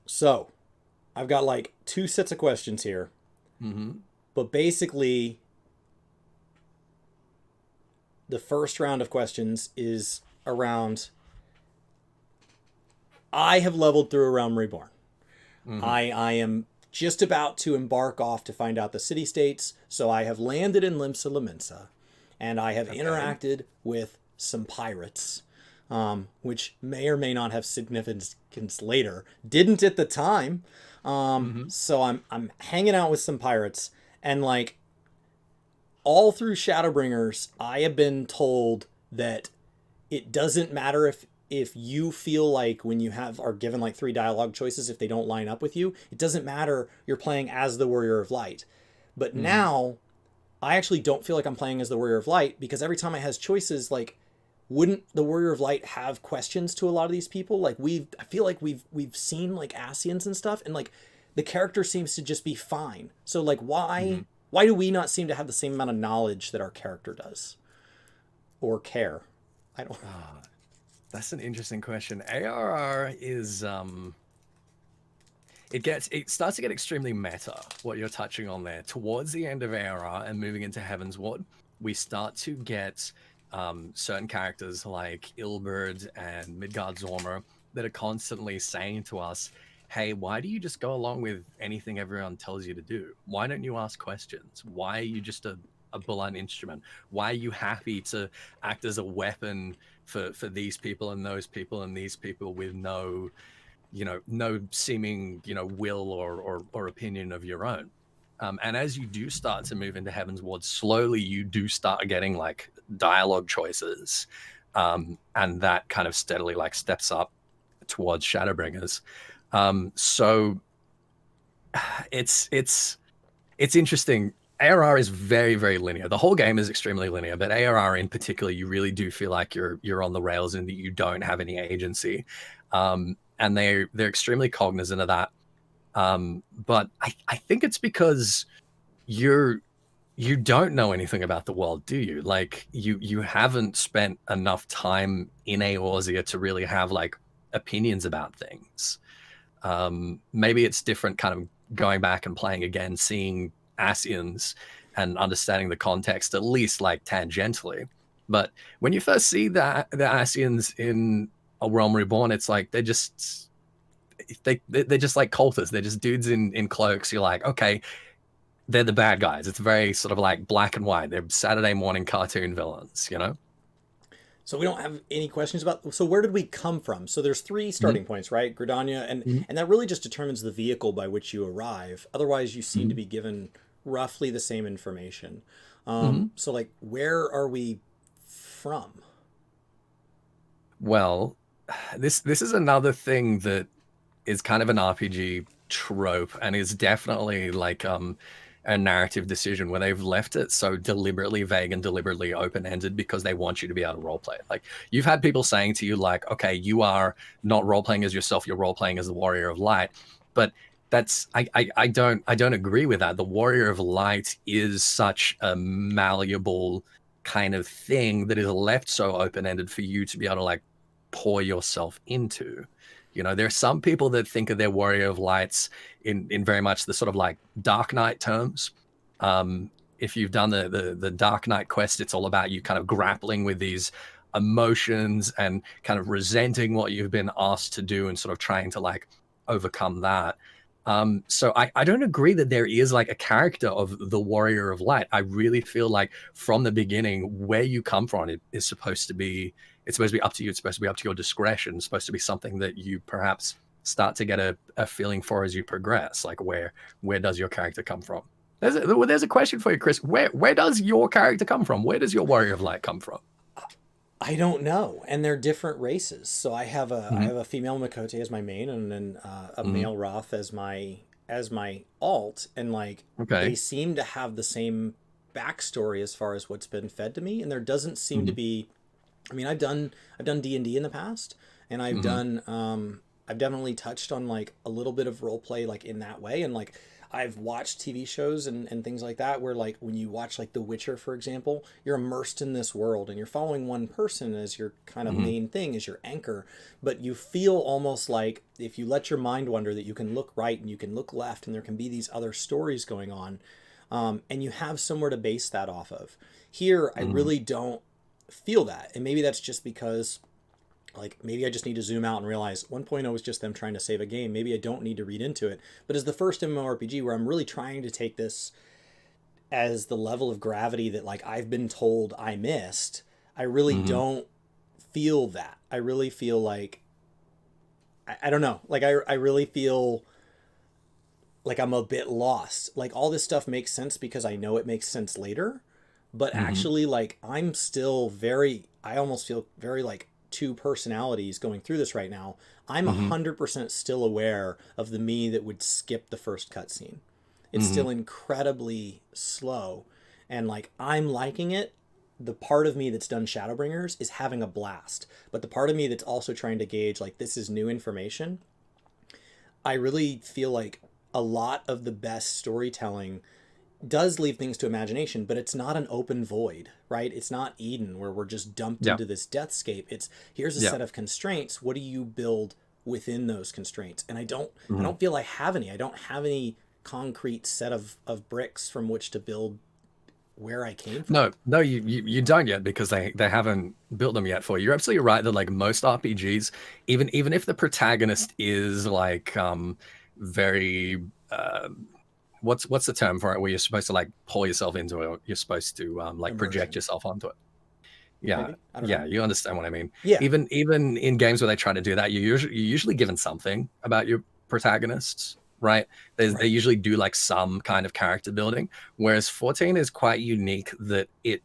So, I've got like two sets of questions here, Mm-hmm. but basically, the first round of questions is around I have leveled through a Realm Reborn. Mm-hmm. I am just about to embark off to find out the city states, so I have landed in Limsa Lominsa, and I have Okay. interacted with some pirates, which may or may not have significance later. Didn't at the time. Mm-hmm. So I'm hanging out with some pirates, and like all through Shadowbringers, I have been told that it doesn't matter if you feel like when you have are given like three dialogue choices, if they don't line up with you, it doesn't matter, you're playing as the Warrior of Light. But Mm-hmm. now I actually don't feel like I'm playing as the Warrior of Light, because every time I has choices, like, wouldn't the Warrior of Light have questions to a lot of these people? Like, I feel like we've seen like Ascians and stuff, and like the character seems to just be fine. So like, Mm-hmm. why do we not seem to have the same amount of knowledge that our character does, or care? I don't. Ah, that's an interesting question. ARR is it starts to get extremely meta, what you're touching on there. Towards the end of ARR and moving into Heaven's Ward, we start to get certain characters like Ilberd and Midgard Zormer that are constantly saying to us, hey, why do you just go along with anything everyone tells you to do? Why don't you ask questions? Why are you just a blunt instrument? Why are you happy to act as a weapon for these people and those people and these people with no seeming will or opinion of your own? And as you do start to move into Heaven's Ward, slowly you do start getting like dialogue choices, and that kind of steadily like steps up towards Shadowbringers. So it's it's interesting. ARR is very, very linear. The whole game is extremely linear, but ARR in particular, you really do feel like you're on the rails and that you don't have any agency. And they're extremely cognizant of that. But I think it's because you're you don't know anything about the world, do you? Like you haven't spent enough time in Eorzea to really have like opinions about things. Maybe it's different kind of going back and playing again, seeing Ascians and understanding the context at least like tangentially. But when you first see the Ascians in a Realm Reborn, it's like they're just like cultists. They're just dudes in cloaks. You're like, okay, they're the bad guys. It's very sort of like black and white. They're Saturday morning cartoon villains, you know? So we don't have any questions about. So where did we come from? So there's three Mm-hmm. starting points, right? Gridania, and Mm-hmm. and that really just determines the vehicle by which you arrive. Otherwise, you seem to Mm-hmm. be given roughly the same information. Mm-hmm. So like, where are we from? Well, this is another thing that is kind of an RPG trope and is definitely like a narrative decision where they've left it so deliberately vague and deliberately open-ended because they want you to be able to role play. Like you've had people saying to you like, okay, you are not role playing as yourself, you're role playing as the Warrior of Light. But that's I don't agree with that. The Warrior of Light is such a malleable kind of thing that is left so open-ended for you to be able to like pour yourself into. There are some people that think of their Warrior of Lights in very much the sort of like Dark Knight terms. If you've done the Dark Knight quest, it's all about you kind of grappling with these emotions and kind of resenting what you've been asked to do and sort of trying to like overcome that. So I don't agree that there is like a character of the Warrior of Light. I really feel like from the beginning, where you come from, it's supposed to be up to you. It's supposed to be up to your discretion. It's supposed to be something that you perhaps start to get a feeling for as you progress. Like where does your character come from? There's a question for you, Chris. Where does your character come from? Where does your Warrior of Light come from? I don't know, and they're different races. So I Mm-hmm. have a female Makote as my main, and then a Mm-hmm. male Roth as my alt, and like they Okay. seem to have the same backstory as far as what's been fed to me, and there doesn't seem to Mm-hmm. be. I mean, I've done D&D in the past, and Mm-hmm. I've definitely touched on like a little bit of role play like in that way, and like I've watched TV shows and things like that where like when you watch like The Witcher, for example, you're immersed in this world and you're following one person as your kind of Hmm. main thing, as your anchor, but you feel almost like if you let your mind wander that you can look right and you can look left and there can be these other stories going on, and you have somewhere to base that off of. Here, I Hmm. really don't feel that. And maybe that's just because like maybe I just need to zoom out and realize 1.0 is just them trying to save a game. Maybe I don't need to read into it. But as the first MMORPG where I'm really trying to take this as the level of gravity that like I've been told I missed, I really Hmm. don't feel that. I really feel like I don't know. Like I really feel like I'm a bit lost. Like all this stuff makes sense because I know it makes sense later, but Hmm. actually like I'm still very I almost feel very like two personalities going through this right now. I'm Hmm. 100% still aware of the me that would skip the first cutscene. It's Hmm. still incredibly slow and like I'm liking it. The part of me that's done Shadowbringers is having a blast, but the part of me that's also trying to gauge like this is new information. I really feel like a lot of the best storytelling does leave things to imagination, but it's not an open void, right? It's not Eden where we're just dumped Yeah. into this deathscape. It's here's a Yeah. set of constraints. What do you build within those constraints? And I Hmm. don't feel I have any. I don't have any concrete set of bricks from which to build where I came from. No, no, you don't yet because they haven't built them yet for you. You're absolutely right that like most RPGs, even if the protagonist is like very uh what's the term for it where you're supposed to like pull yourself into it, or you're supposed to like project Immersion, yourself onto it. Yeah, maybe. I don't yeah, know. you understand what I mean. Yeah. Even in games where they try to do that, you're usually given something about your protagonists, right? They Right. usually do like some kind of character building, whereas 14 is quite unique that it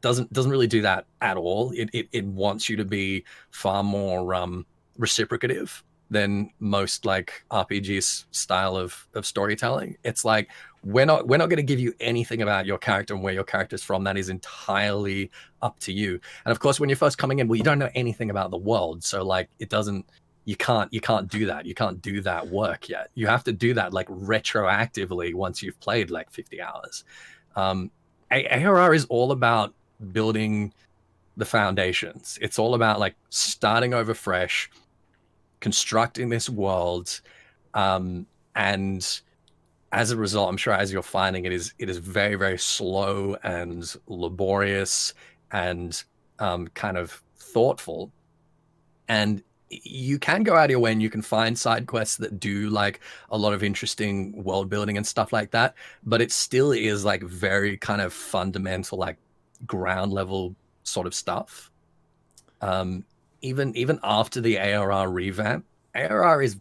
doesn't really do that at all. It wants you to be far more reciprocative than most like RPGs style of storytelling. It's like we're not going to give you anything about your character and where your character's from. That is entirely up to you. And of course, when you're first coming in, well, you don't know anything about the world, so like it doesn't. You can't do that. You can't do that work yet. You have to do that like retroactively once you've played like 50 hours. Um, ARR is all about building the foundations. It's all about like starting over fresh, constructing this world, and as a result, I'm sure as you're finding it is very very slow and laborious and kind of thoughtful. And you can go out of your way and you can find side quests that do like a lot of interesting world building and stuff like that, but it still is like very kind of fundamental like ground level sort of stuff. um even after the ARR revamp, ARR is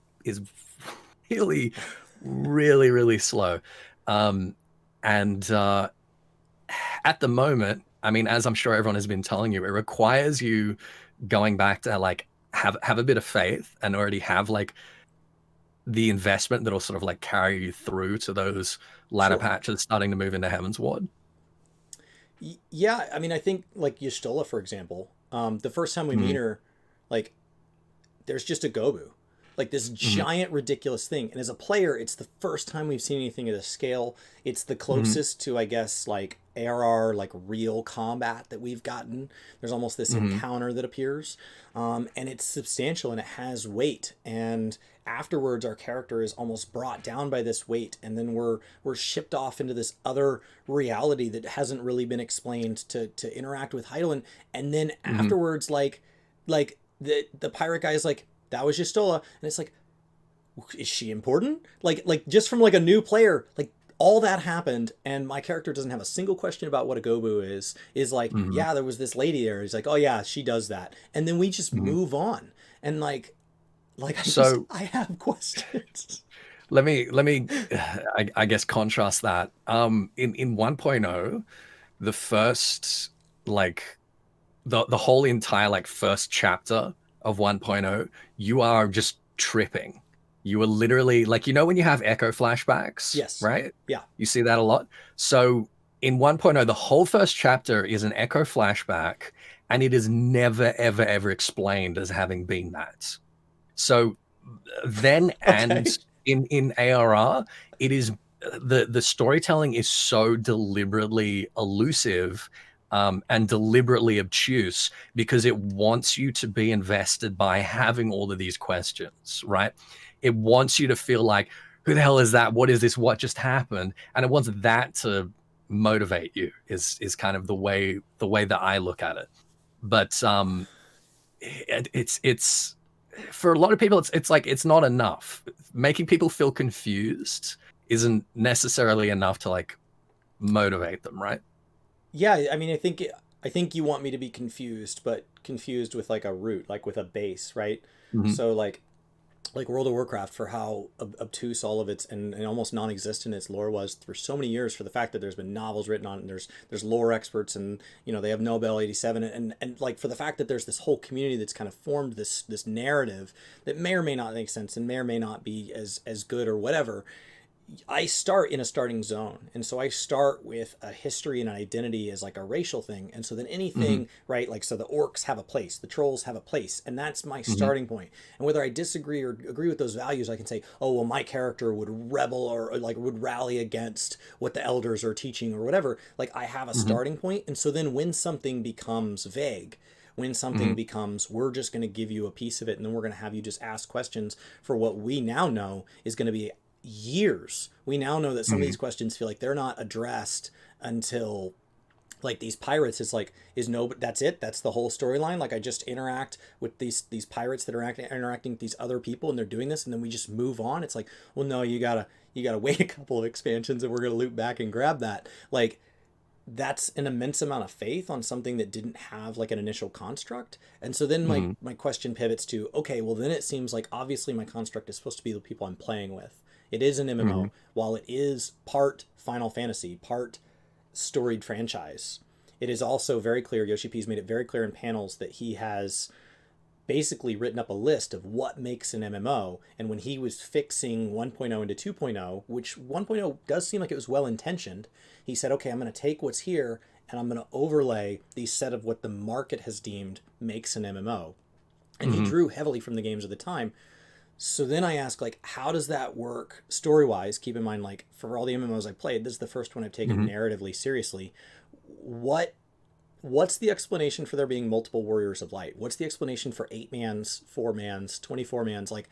really really slow. Um and at the moment, I mean, as I'm sure everyone has been telling you, it requires you going back to like have a bit of faith and already have like the investment that'll sort of like carry you through to those ladder Sure. patches starting to move into Heaven's Ward. Yeah, I mean, I think like Y'shtola, for example, the first time we meet Mm-hmm. her, like there's just a Gobu, like this Mm-hmm. giant ridiculous thing. And as a player, it's the first time we've seen anything at a scale. It's the Mm-hmm. closest to, I guess, like ARR, like real combat that we've gotten. There's almost this Mm-hmm. encounter that appears, and it's substantial and it has weight. And afterwards, our character is almost brought down by this weight, and then we're shipped off into this other reality that hasn't really been explained to interact with Heidelin. And then Mm-hmm. afterwards, like the pirate guy is like, that was Jistola, and it's like, is she important? Like just from like a new player, like all that happened, and my character doesn't have a single question about what a Gobu is. Is like, Mm-hmm. yeah, there was this lady there. He's like, oh yeah, she does that, and then we just Mm-hmm. move on, and like So I have questions. let me I guess contrast that. In 1.0, the first like the whole entire like first chapter of 1.0, you are just tripping. You are literally like, when you have echo flashbacks, Yes, right? yeah, You see that a lot. So in 1.0, the whole first chapter is an echo flashback, and it is never ever ever explained as having been that. So then, okay, and in ARR, it is the storytelling is so deliberately elusive, and deliberately obtuse, because it wants you to be invested by having all of these questions, right? It wants you to feel like, who the hell is that? What is this? What just happened? And it wants that to motivate you, is kind of the way that I look at it. But it's for a lot of people, it's like, it's not enough. Making people feel confused isn't necessarily enough to like motivate them, right? Yeah, I mean, I think you want me to be confused, but confused with like a root, like with a base, right? Mm-hmm. So like World of Warcraft, for how obtuse all of its and almost non-existent its lore was for so many years, for the fact that there's been novels written on it, and there's lore experts, and you know they have Nobel 87, and like for the fact that there's this whole community that's kind of formed this narrative that may or may not make sense and may or may not be as good or whatever. I start in a starting zone. And so I start with a history and an identity as like a racial thing. And so then anything, Mm-hmm. right? Like, so the orcs have a place, the trolls have a place, and that's my Mm-hmm. starting point. And whether I disagree or agree with those values, I can say, oh, well, my character would rebel or like would rally against what the elders are teaching or whatever. Like, I have a Mm-hmm. starting point. And so then when something becomes vague, when something Mm-hmm. becomes, we're just going to give you a piece of it, and then we're going to have you just ask questions for what we now know is going to be years. We now know that some of Mm-hmm. these questions feel like they're not addressed until like these pirates. It's like, is no, that's it, that's the whole storyline. Like I just interact with these pirates that are interacting with these other people, and they're doing this, and then we just move on. It's like, well, no, you gotta wait a couple of expansions, and we're gonna loop back and grab that. Like, that's an immense amount of faith on something that didn't have like an initial construct. And so then Mm-hmm. my question pivots to, okay, well then it seems like obviously my construct is supposed to be the people I'm playing with. It is an Mm-hmm. MMO. While it is part Final Fantasy, part storied franchise, it is also very clear. Yoshi P's made it very clear in panels that he has basically written up a list of what makes an MMO. And when he was fixing 1.0 into 2.0, which 1.0 does seem like it was well intentioned, he said, okay, I'm going to take what's here and I'm going to overlay the set of what the market has deemed makes an MMO. And he Mm-hmm. drew heavily from the games of the time. So then I ask, like, how does that work story wise? Keep in mind, like, for all the MMOs I played, this is the first one I've taken Mm-hmm. narratively seriously. What what's the explanation for there being multiple warriors of light? What's the explanation for 8 mans, 4 mans, 24 mans? Like,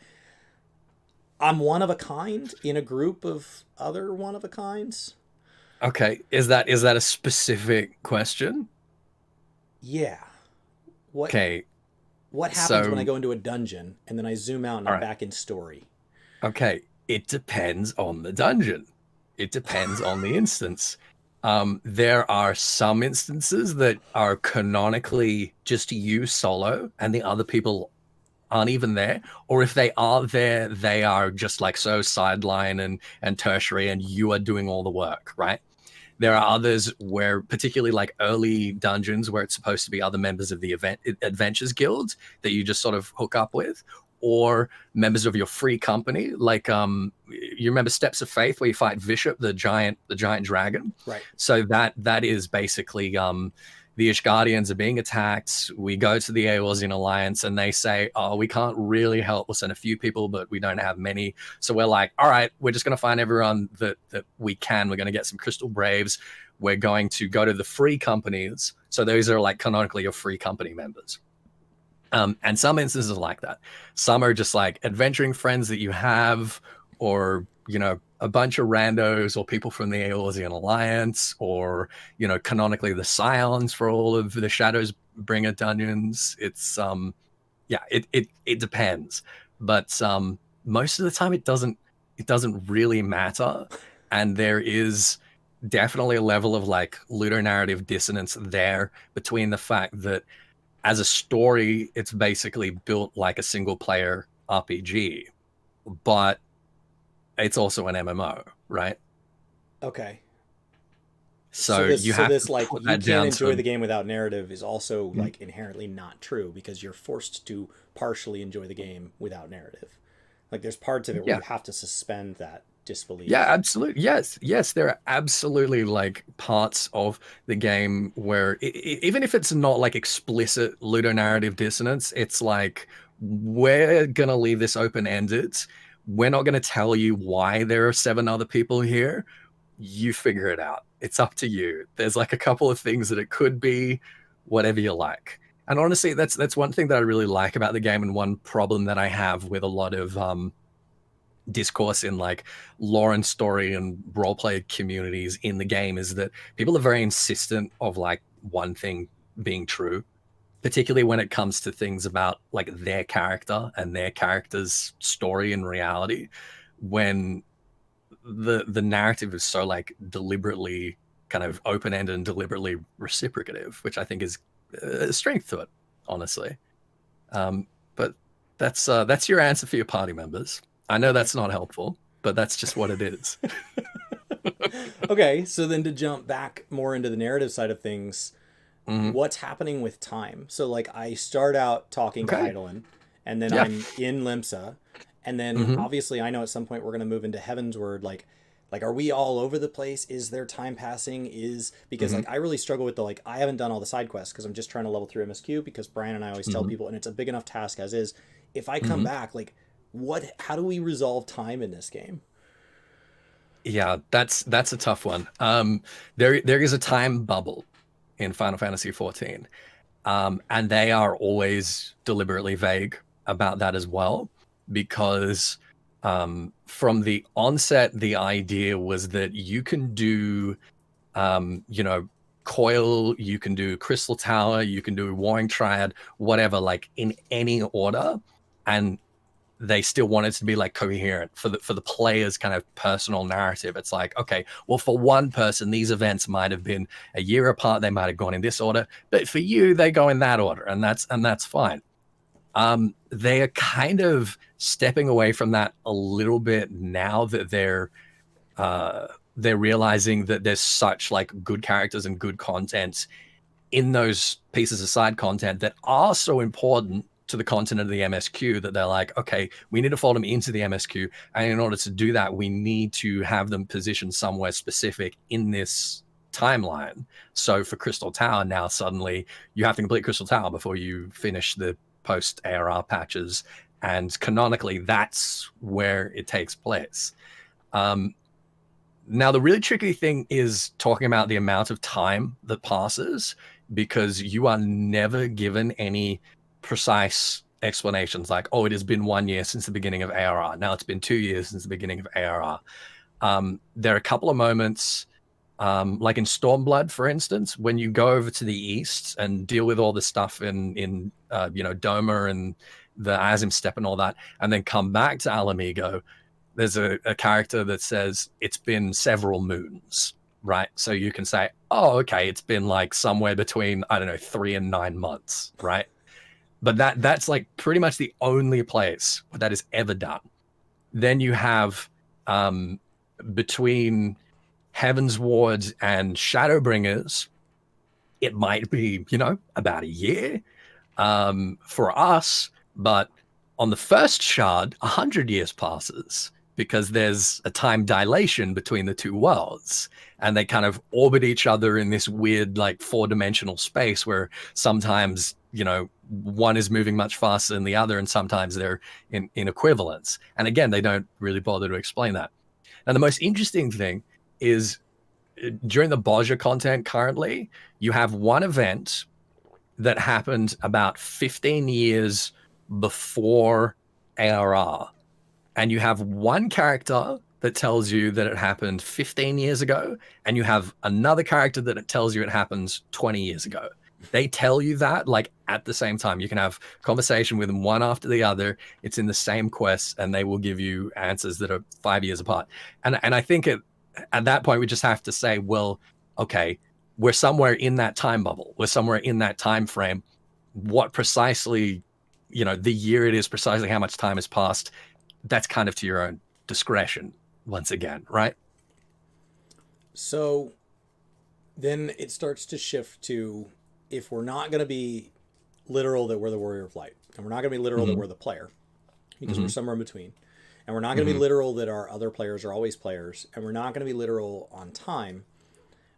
I'm one of a kind in a group of other one of a kinds. Okay, is that a specific question? Yeah. What Okay, what happens when I so go into a dungeon and then I zoom out and all I'm right. back in story? Okay, it depends on the dungeon. It depends on the instance. There are some instances that are canonically just you solo, and the other people aren't even there. Or if they are there, they are just like so sideline and tertiary, and you are doing all the work, right? There are others where, particularly like early dungeons, where it's supposed to be other members of the Adventures Guild that you just sort of hook up with, or members of your free company. Like you remember Steps of Faith, where you fight Bishop, the giant dragon. Right. So that is basically the Ishgardians are being attacked. We go to the Eorzean Alliance, and they say, "Oh, we can't really help. We'll send a few people, but we don't have many." So we're like, "All right, we're just going to find everyone that we can. We're going to get some Crystal Braves. We're going to go to the free companies." So those are like canonically your free company members. And some instances like that. Some are just like adventuring friends that you have, or a bunch of randos, or people from the Eorzean Alliance, or canonically the Scions for all of the Shadows Bringer dungeons. It's yeah, it depends, but most of the time it doesn't really matter, and there is definitely a level of like ludonarrative dissonance there between the fact that as a story, it's basically built like a single player RPG, but it's also an MMO, right? Okay. So you So have to this like put you that can't down enjoy to the game without narrative is also like inherently not true, because you're forced to partially enjoy the game without narrative. Like there's parts of it where yeah. you have to suspend that Yeah, disbelief. absolutely. Yes, there are absolutely like parts of the game where even if it's not like explicit ludonarrative dissonance, it's like we're gonna leave this open ended. we're not going to tell you why there are 7 other people here. You figure it out. It's up to you. There's like a couple of things that it could be, whatever you like. And honestly, that's one thing that I really like about the game, and one problem that I have with a lot of discourse in like lore and story and roleplay communities in the game is that people are very insistent of like one thing being true, particularly when it comes to things about like their character and their character's story and reality, when the narrative is so like deliberately kind of open-ended and deliberately reciprocative, which I think is a strength to it, honestly. But that's your answer for your party members. I know that's not helpful, but that's just what it is. Okay, so then to jump back more into the narrative side of things, Mhm. what's happening with time? So like I start out talking to Okay. Eidolon, and then Yeah. I'm in Limsa, and then Mhm. obviously I know at some point we're gonna move into Heavensward. Like are we all over the place? Is there time passing? Is because Mhm. like I really struggle with the like I haven't done all the side quests because I'm just trying to level through MSQ because Brian and I always tell Mhm. people, and it's a big enough task as is. If I come Mhm. back, like what? How do we resolve time in this game? Yeah, that's a tough one. There is a time bubble in Final Fantasy 14. And they are always deliberately vague about that as well, because from the onset, the idea was that you can do, you know, Coil, you can do Crystal Tower, you can do Warring Triad, whatever, like in any order, and they still want it to be like coherent for the player's kind of personal narrative. It's like, okay, well, for one person, these events might have been a year apart, they might have gone in this order, but for you, they go in that order, and that's fine. They are kind of stepping away from that a little bit now that they're realizing that there's such like good characters and good content in those pieces of side content that are so important to the content of the MSQ that they're like, okay, we need to fold them into the MSQ. And in order to do that, we need to have them positioned somewhere specific in this timeline. So for Crystal Tower, now suddenly you have to complete Crystal Tower before you finish the post ARR patches. And canonically, that's where it takes place. Um, Now, the really tricky thing is talking about the amount of time that passes, because you are never given any precise explanations like, oh, it has been 1 year since the beginning of ARR. Now it's been 2 years since the beginning of ARR. There are a couple of moments, like in Stormblood, for instance, when you go over to the east and deal with all the stuff in you know, Doma and the Azim Steppe and all that, and then come back to Alamigo. There's a character that says it's been several moons, right? So you can say, oh, okay, it's been like somewhere between, I don't know, 3 and 9 months, right? But that's like pretty much the only place where that is ever done. Then you have between Heaven's Wards and Shadowbringers, it might be, you know, about a year for us, but on the first shard, 100 years passes because there's a time dilation between the two worlds, and they kind of orbit each other in this weird, like, 4-dimensional space where sometimes, you know, one is moving much faster than the other, and sometimes they're in equivalence. And again, they don't really bother to explain that. Now, the most interesting thing is during the Bodja content currently, you have one event that happened about 15 years before ARR. And you have one character that tells you that it happened 15 years ago, and you have another character that it tells you it happens 20 years ago. They tell you that like at the same time. You can have conversation with them one after the other. It's in the same quest, and they will give you answers that are 5 years apart. And I think at that point we just have to say, well, okay, we're somewhere in that time bubble. We're somewhere in that time frame. What precisely, you know, the year it is, precisely how much time has passed, that's kind of to your own discretion once again, right? So then it starts to shift to if we're not going to be literal that we're the warrior of light, and we're not going to be literal that Mm-hmm. we're the player because we're Mm-hmm. somewhere in between, and we're not going to be Mm-hmm. literal that our other players are always players, and we're not going to be literal on time,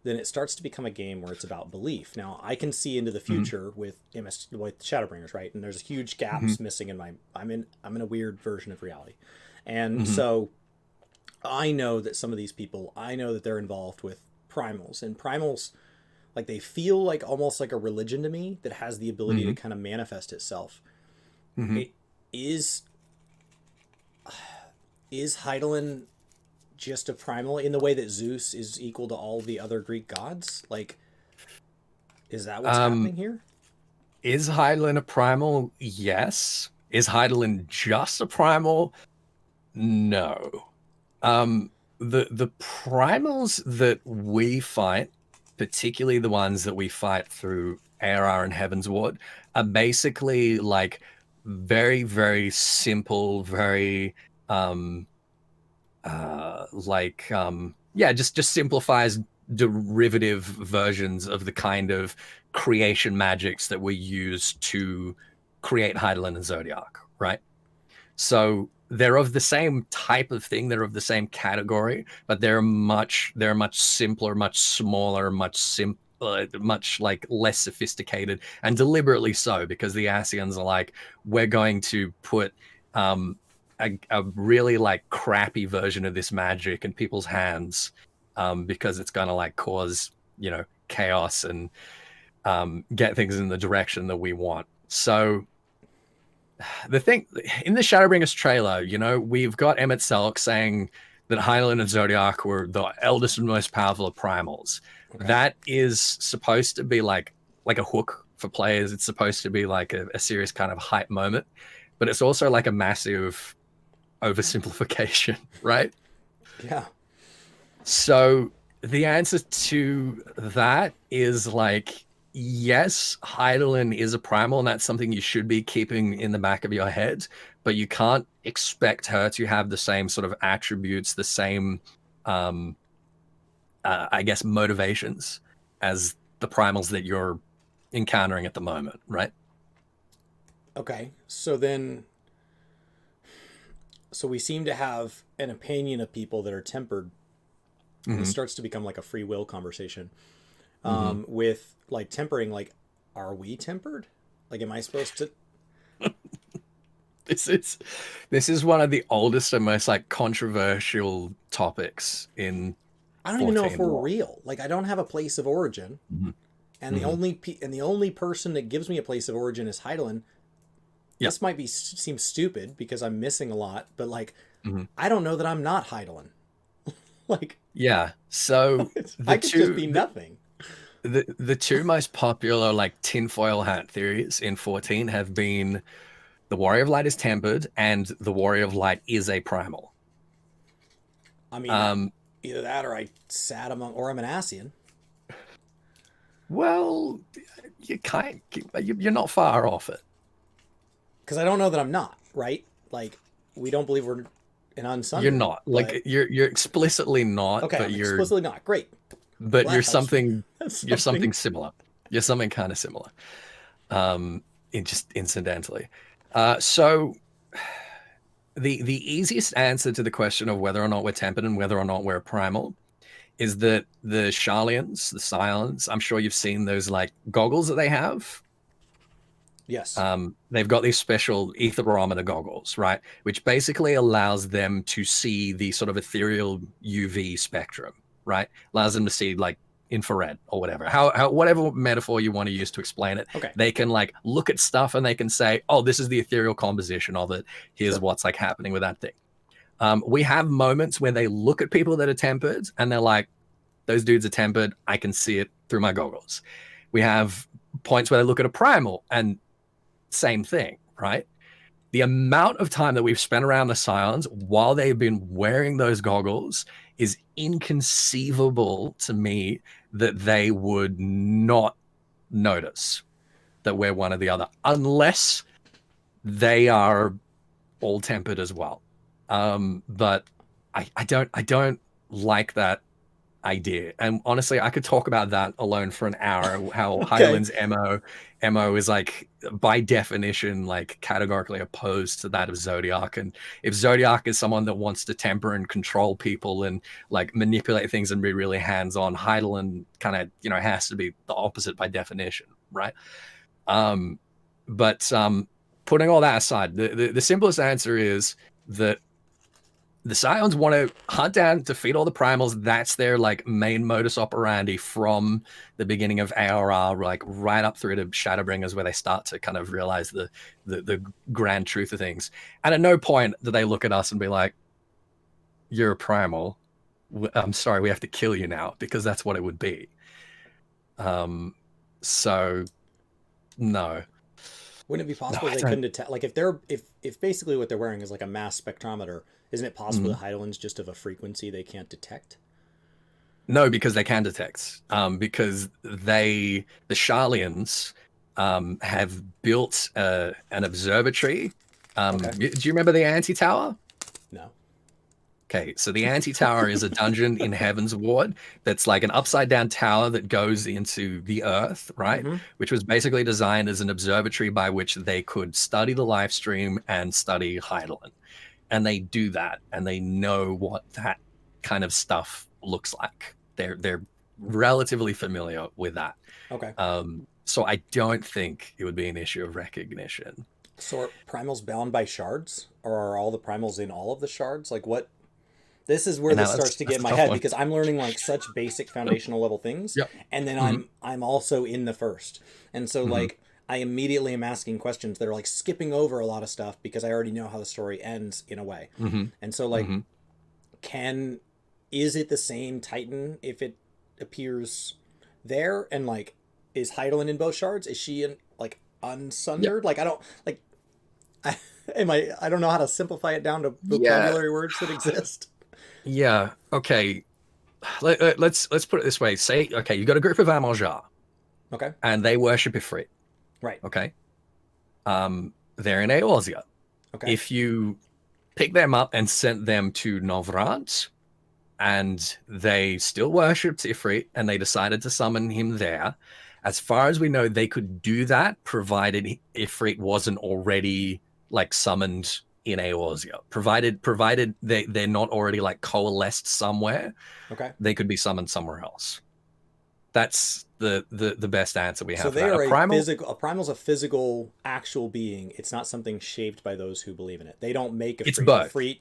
then it starts to become a game where it's about belief. Now I can see into the future with with Shadowbringers, right? And there's huge Mm-hmm. gaps missing in my I'm in a weird version of reality. And Mhm. so I know that some of these people, I know that they're involved with primals, and primals, like, they feel like almost like a religion to me that has the ability to Mhm. kind of manifest itself. Mhm. It is Heidelin just a primal in the way that Zeus is equal to all the other Greek gods? Like, is that what's Um, happening here? is Hydaelyn a primal? Yes. Is Hydaelyn just a primal? No. The primals that we fight, particularly the ones that we fight through ARR and Heaven's Ward, are basically like very, very simple, very yeah, just simplifies derivative versions of the kind of creation magics that we use to create Hydaelyn and Zodiac, right? So they're of the same type of thing, they're of the same category, but they're much simpler, much smaller, much like less sophisticated, and deliberately so, because the Ascians are like, we're going to put a really like crappy version of this magic in people's hands, because it's going to like cause, chaos and get things in the direction that we want. So the thing in the Shadowbringers trailer, we've got Emmett Selk saying that Hydaelyn and Zodiac were the eldest and most powerful of primals. Okay. That is supposed to be like a hook for players. It's supposed to be like a serious kind of hype moment, but it's also like a massive oversimplification, right? Yeah. So the answer to that is like, yes, Heidelin is a primal, and that's something you should be keeping in the back of your head, but you can't expect her to have the same sort of attributes, the same, um, I guess, motivations as the primals that you're encountering at the moment, right? Okay. So we seem to have an opinion of people that are tempered, and this Mm-hmm. starts to become like a free will conversation. Mm-hmm. With like tempering, like, are we tempered? Like, am I supposed to? This is one of the oldest and most like controversial topics in I don't even know if 14 we're lore. real. Like, I don't have a place of origin, Mhm. and Mhm. the only person that gives me a place of origin is Heidelin. Yep. This might seem stupid because I'm missing a lot, but like, Mhm. I don't know that I'm not Heidelin. Like, Yeah. So the I could just two be the, nothing. the two most popular like tinfoil hat theories in 14 have been the Warrior of Light is tempered and the Warrior of Light is a primal. I mean, Um, either that or I sat among, or I'm an Ascian. well, you're not far off it. Because I don't know that I'm not, right? Like, we don't believe we're an You're unsundered, not but like you're explicitly not, okay, but I'm you're explicitly not. Great. but Well, you're that helps me. something That's you're something. something similar. You're something kind of similar. Just incidentally. So the easiest answer to the question of whether or not we're tempered and whether or not we're primal is that the Sharlians, the Scions, I'm sure you've seen those like goggles that they have. Yes. They've got these special ether barometer goggles, right? Which basically allows them to see the sort of ethereal UV spectrum, right? Allows them to see like infrared or whatever. How whatever metaphor you want to use to explain it, Okay. they can like look at stuff and they can say, oh, this is the ethereal composition of it. Here's Sure. what's like happening with that thing. We have moments where they look at people that are tempered and they're like, those dudes are tempered. I can see it through my goggles. We have points where they look at a primal and same thing, right? The amount of time that we've spent around the Scions while they've been wearing those goggles is inconceivable to me that they would not notice that we're one or the other unless they are all tempered as well. But I don't like that idea. And honestly, I could talk about that alone for an hour. How Okay. Heidelin's mo is like by definition like categorically opposed to that of Zodiac. And if Zodiac is someone that wants to temper and control people and like manipulate things and be really hands-on, Heidelin kind of has to be the opposite by definition, right? Um, but putting all that aside, the simplest answer is that the Scions want to hunt down, defeat all the Primals. That's their like main modus operandi from the beginning of ARR, like right up through to Shadowbringers, where they start to kind of realize the grand truth of things. And at no point do they look at us and be like, "You're a Primal. I'm sorry, we have to kill you now," because that's what it would be. So no. Wouldn't it be possible they couldn't detect, like if basically what they're wearing is like a mass spectrometer, isn't it possible the Hydaelyn's just of a frequency they can't detect? No, because they can detect. Because the Sharlians have built an observatory. Okay. Do you remember the Anti-Tower? No. Okay, so the Anti-Tower is a dungeon in Heaven's Ward that's like an upside-down tower that goes into the Earth, right? Which was basically designed as an observatory by which they could study the live stream and study Hydaelyn. And they do that, and they know what that kind of stuff looks like. They're relatively familiar with that. Okay. So I don't think it would be an issue of recognition. So are Primals bound by shards? Or are all the Primals in all of the shards? Like what? This is where this starts to get in my head, because I'm learning like such basic foundational level things. And then I'm also in the first. And so like I immediately am asking questions that are like skipping over a lot of stuff because I already know how the story ends in a way. And so like is it the same Titan if it appears there? And like, is Hydaelyn in both shards? Is she in like unsundered? Like I don't like I don't know how to simplify it down to vocabulary words that exist. Yeah. Okay. Let's put it this way. Say, okay, you got a group of Amaljar. Okay. And they worship Ifrit. Right. Okay. They're in Eorzea. Okay. If you pick them up and sent them to Novrant, and they still worshipped Ifrit, and they decided to summon him there, as far as we know, they could do that, provided Ifrit wasn't already like summoned in Eorzea. Provided they're not already like coalesced somewhere. Okay. They could be summoned somewhere else. That's the best answer we have. So they are a primal's a physical, actual being. It's not something shaped by those who believe in it. They don't make a Ifrit.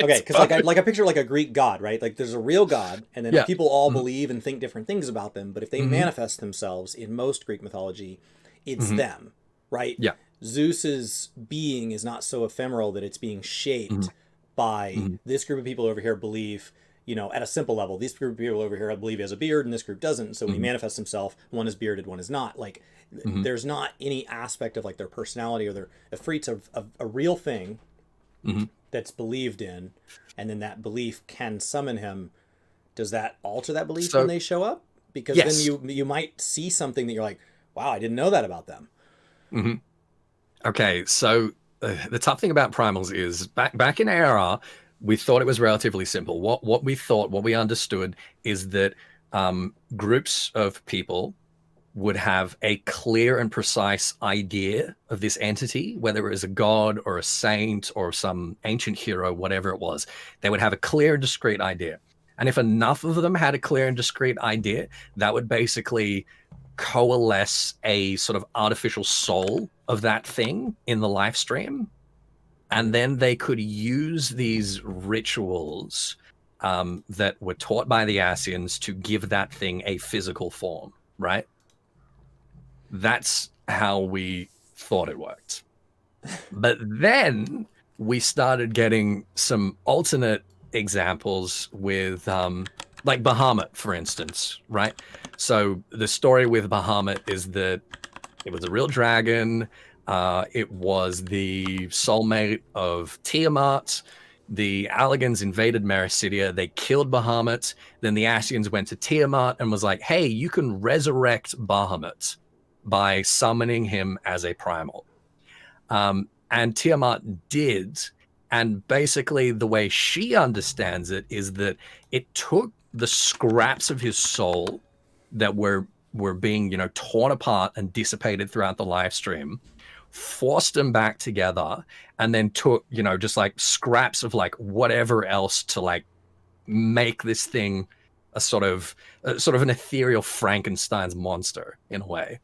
Okay, because like I picture like a Greek god, right? Like there's a real god, and then people all believe and think different things about them. But if they manifest themselves in most Greek mythology, it's them, right? Yeah. Zeus's being is not so ephemeral that it's being shaped by this group of people over here believe, you know, at a simple level, these group of people over here believe he has a beard and this group doesn't. So when he manifests himself, one is bearded, one is not. Like there's not any aspect of like their personality or their Ifrit's of a real thing that's believed in, and then that belief can summon him. Does that alter that belief when they show up? Because then you might see something that you're like, wow, I didn't know that about them. Okay, so the tough thing about Primals is back in ARR, we thought it was relatively simple. What we understood is that groups of people would have a clear and precise idea of this entity, whether it was a god or a saint or some ancient hero, whatever it was. They would have a clear and discrete idea. And if enough of them had a clear and discrete idea, that would basically coalesce a sort of artificial soul of that thing in the live stream. And then they could use these rituals that were taught by the Ascians to give that thing a physical form, right? That's how we thought it worked. But then we started getting some alternate examples with like Bahamut, for instance, right? So the story with Bahamut is that it was a real dragon. It was the soulmate of Tiamat. The Allegans invaded Mericidia. They killed Bahamut. Then the Ascians went to Tiamat and was like, hey, you can resurrect Bahamut by summoning him as a primal. And Tiamat did. And basically the way she understands it is that it took the scraps of his soul that were being, you know, torn apart and dissipated throughout the live stream, forced them back together, and then took, you know, just like scraps of like whatever else to like make this thing a sort of an ethereal Frankenstein's monster in a way.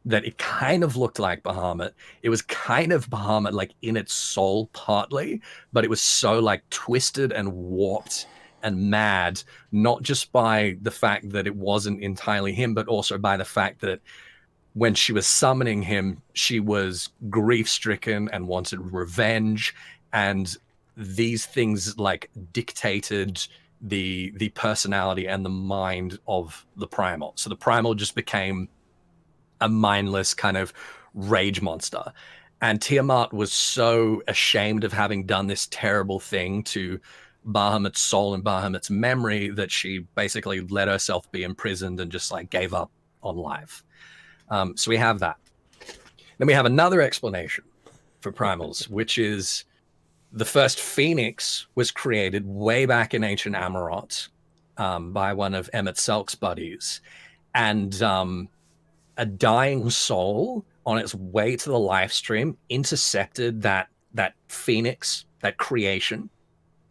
that it kind of looked like Bahamut. It was kind of Bahamut like in its soul partly, but it was so like twisted and warped and mad, not just by the fact that it wasn't entirely him, but also by the fact that when she was summoning him, she was grief-stricken and wanted revenge, and these things like dictated the personality and the mind of the primal. So the primal just became a mindless kind of rage monster. And Tiamat was so ashamed of having done this terrible thing to Bahamut's soul and Bahamut's memory that she basically let herself be imprisoned and just like gave up on life. So we have that. Then we have another explanation for primals, which is the first phoenix was created way back in ancient Amarot by one of Emmett Selk's buddies. And a dying soul on its way to the live stream intercepted that phoenix, that creation,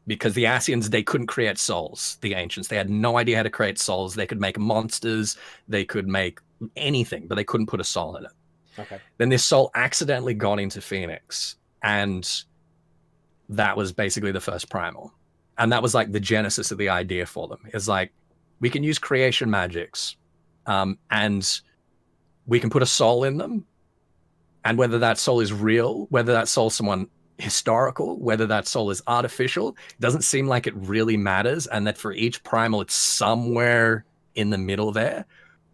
because the Ascians, they couldn't create souls, the ancients. They had no idea how to create souls. They could make monsters, they could make anything, but they couldn't put a soul in it. Okay. Then this soul accidentally got into Phoenix, and that was basically the first primal. And that was like the genesis of the idea for them. It's like, we can use creation magics, and we can put a soul in them. And whether that soul is real, whether that soul is someone historical, whether that soul is artificial, it doesn't seem like it really matters. And that for each primal, it's somewhere in the middle there.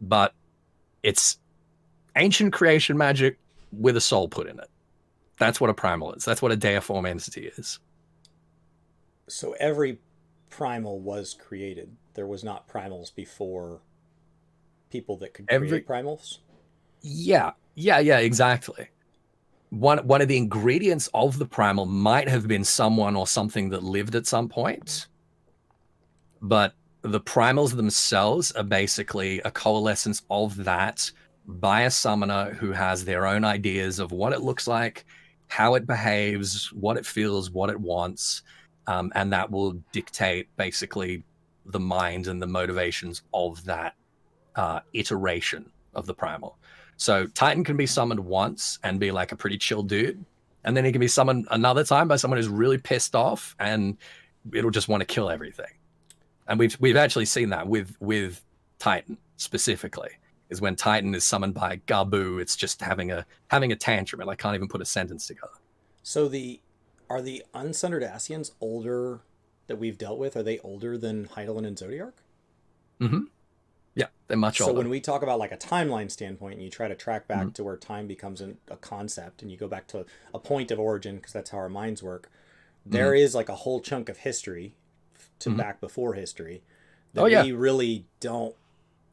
But it's ancient creation magic with a soul put in it. That's what a primal is. That's what a deiform entity is. So every primal was created. There was not primals before people that could create primals? Yeah, exactly. One of the ingredients of the primal might have been someone or something that lived at some point, but the primals themselves are basically a coalescence of that by a summoner who has their own ideas of what it looks like, how it behaves, what it feels, what it wants, and that will dictate basically the mind and the motivations of that iteration of the primal. So Titan can be summoned once and be like a pretty chill dude, and then he can be summoned another time by someone who's really pissed off and it'll just want to kill everything. And we've actually seen that with Titan specifically, is when Titan is summoned by Gabu, it's just having a tantrum, and I can't even put a sentence together. So are the unsundered Ascians older that we've dealt with? Are they older than Hydaelyn and Zodiark? Mm-hmm. Yeah, they're much older. So when we talk about like a timeline standpoint, and you try to track back to where time becomes a concept, and you go back to a point of origin, because that's how our minds work, there is like a whole chunk of history to back before history that we really don't.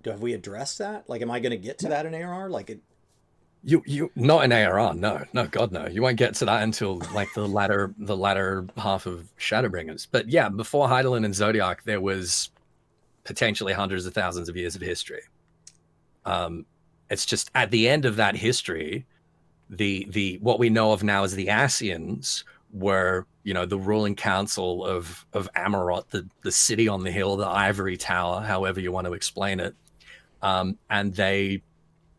Have we addressed that? Like, am I going to get to that in ARR? Like it. You not in ARR, no, God, no. You won't get to that until like the latter half of Shadowbringers. But yeah, before Hydaelyn and Zodiark, there was potentially hundreds of thousands of years of history. It's just at the end of that history, the what we know of now as the Ascians were, the ruling council of Amarot, the city on the hill, the ivory tower, however you want to explain it, and they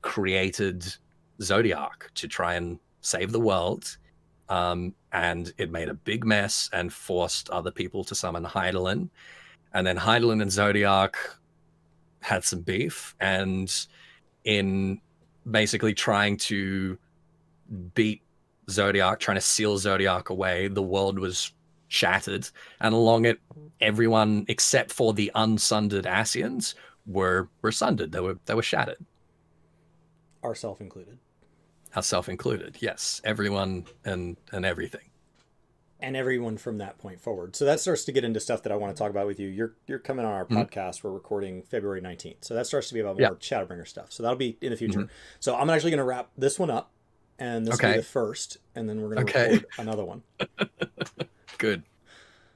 created Zodiark to try and save the world, and it made a big mess and forced other people to summon Hydaelyn. And then Hydaelyn and Zodiark had some beef, and in basically trying to beat Zodiark, trying to seal Zodiark away, the world was shattered, and along it, everyone except for the unsundered Ascians were sundered. They were shattered. Ourself included. Ourself included, yes. Everyone and everything. And everyone from that point forward. So that starts to get into stuff that I want to talk about with you. You're coming on our podcast. We're recording February 19th. So that starts to be about more Shadowbringer stuff. So that'll be in the future. So I'm actually going to wrap this one up, and this will be the first, and then we're going to record another one. Good.